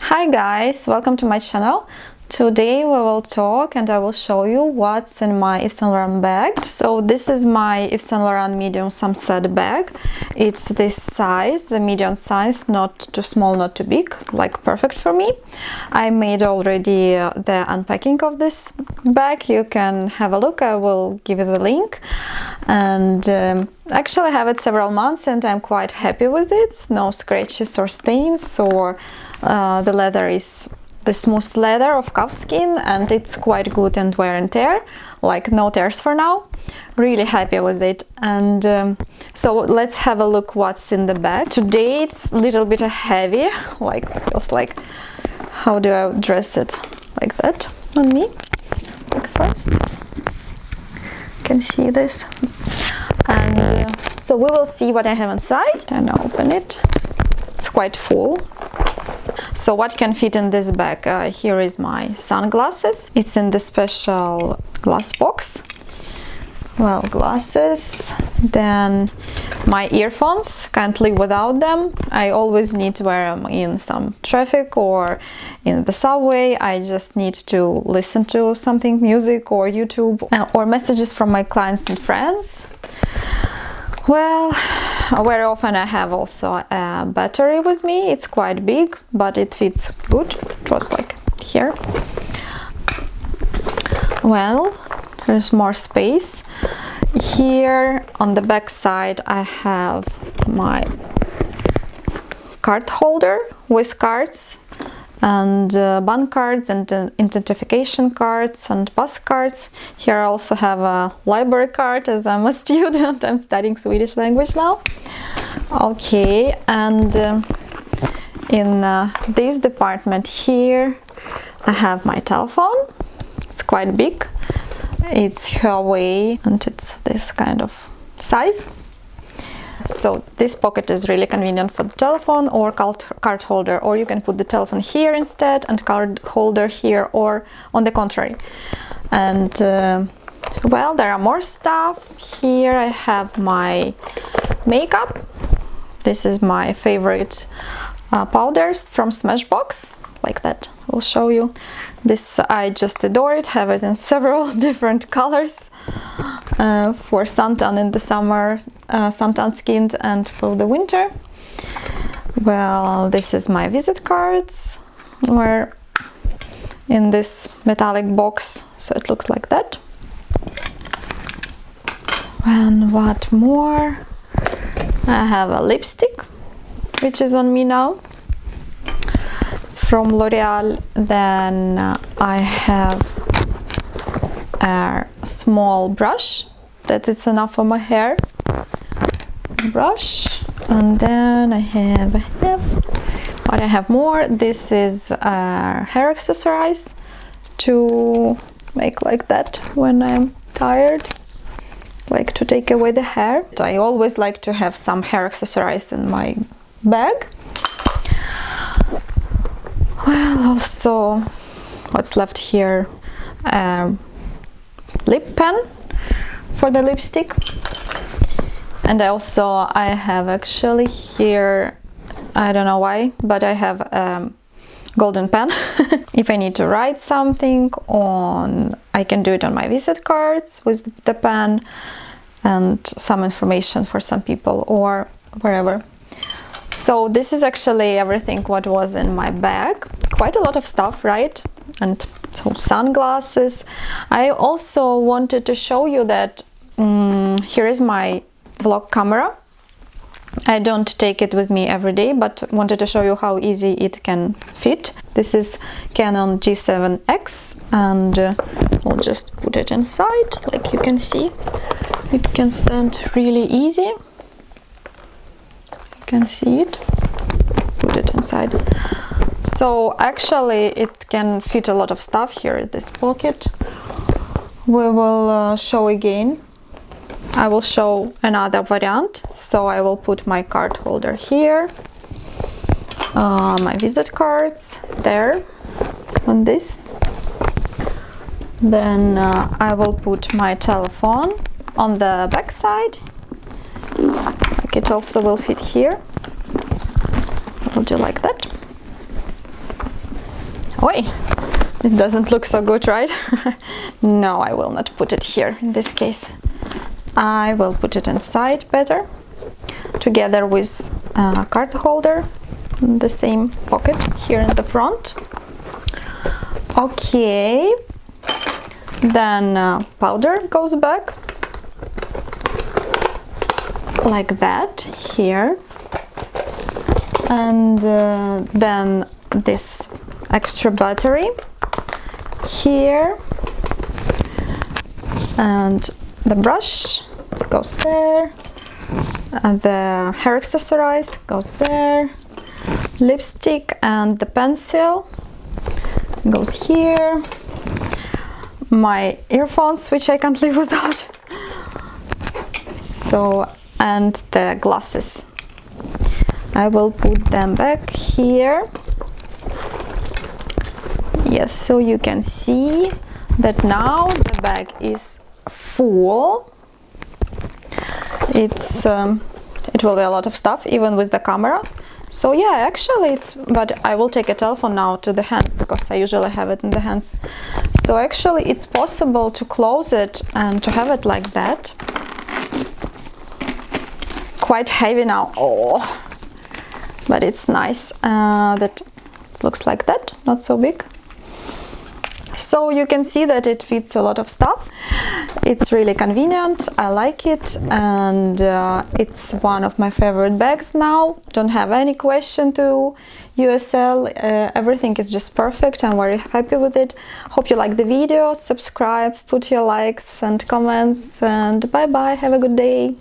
Hi guys, welcome to my channel. Today we will talk and I will show you what's in my Yves Saint Laurent bag. So this is my Yves Saint Laurent medium sunset bag. It's this size, the medium size, not too small, not too big, like perfect for me. I made already the unpacking of this bag. You can have a look, I will give you the link. And actually I have it several months and I'm quite happy with it. No scratches or stains, or the leather is the smooth leather of calfskin and it's quite good and wear and tear, like no tears for now. Really happy with it. And so let's have a look what's in the bag. Today it's a little bit heavy, like feels like, how do I dress it, like that on me, like first you can see this. And so we will see what I have inside and I'll open it. It's quite full. So what can fit in this bag? Here is my sunglasses. It's in the special glass box. Well, glasses. Then my earphones. Can't live without them. I always need to wear them in some traffic or in the subway. I just need to listen to something, music or YouTube, or messages from my clients and friends. Well, very often I have also a battery with me. It's quite big, but it fits good. It was like here. Well, there's more space. Here on the back side I have my card holder with cards and bank cards and identification cards and bus cards. Here I also have a library card as I'm a student. I'm studying Swedish language now. Okay, and in this department here I have my telephone. It's quite big. It's Huawei and it's this kind of size. So this pocket is really convenient for the telephone or card holder, or you can put the telephone here instead and card holder here, or on the contrary. And well, there are more stuff. Here I have my makeup. This is my favorite powders from Smashbox, like that. I'll show you. This I just adore it, have it in several different colors for suntan in the summer, suntan skinned, and for the winter. Well, this is my visit cards, where in this metallic box, so it looks like that. And what more? I have a lipstick, which is on me now. From L'Oreal. Then I have a small brush that is enough for my hair. Brush, and then I have what I have more. This is hair accessories to make like that when I'm tired, like to take away the hair. I always like to have some hair accessories in my bag. Well, also, what's left here? Lip pen for the lipstick. And I have actually here, I don't know why, but I have a golden pen. If I need to write something on, I can do it on my visit cards with the pen, and some information for some people or wherever. So this is actually everything what was in my bag. Quite a lot of stuff, right? And so sunglasses. I also wanted to show you that here is my vlog camera. I don't take it with me every day, but wanted to show you how easy it can fit. This is Canon G7X, and I'll just put it inside, like you can see. It can stand really easy. Can see it, put it inside. So actually it can fit a lot of stuff here in this pocket. We will show again. I will show another variant. So I will put my card holder here, my visit cards there on this. Then I will put my telephone on the back side. It also will fit here. I'll do like that. Oi, it doesn't look so good, right? No, I will not put it here in this case. I will put it inside better, together with a card holder in the same pocket here in the front. Okay, then powder goes back like that here, and then this extra battery here, and the brush goes there, and the hair accessories goes there, lipstick and the pencil goes here, my earphones, which I can't live without, so, and the glasses. I will put them back here. Yes, so you can see that now the bag is full. It will be a lot of stuff even with the camera. So yeah, actually but I will take a telephone now to the hands because I usually have it in the hands. So actually it's possible to close it and to have it like that. Quite heavy now, oh, but it's nice that it looks like that, not so big. So you can see that it fits a lot of stuff. It's really convenient, I like it, and it's one of my favorite bags now. Don't have any question to YSL, everything is just perfect. I'm very happy with it. Hope you like the video, subscribe, put your likes and comments, and bye bye, have a good day.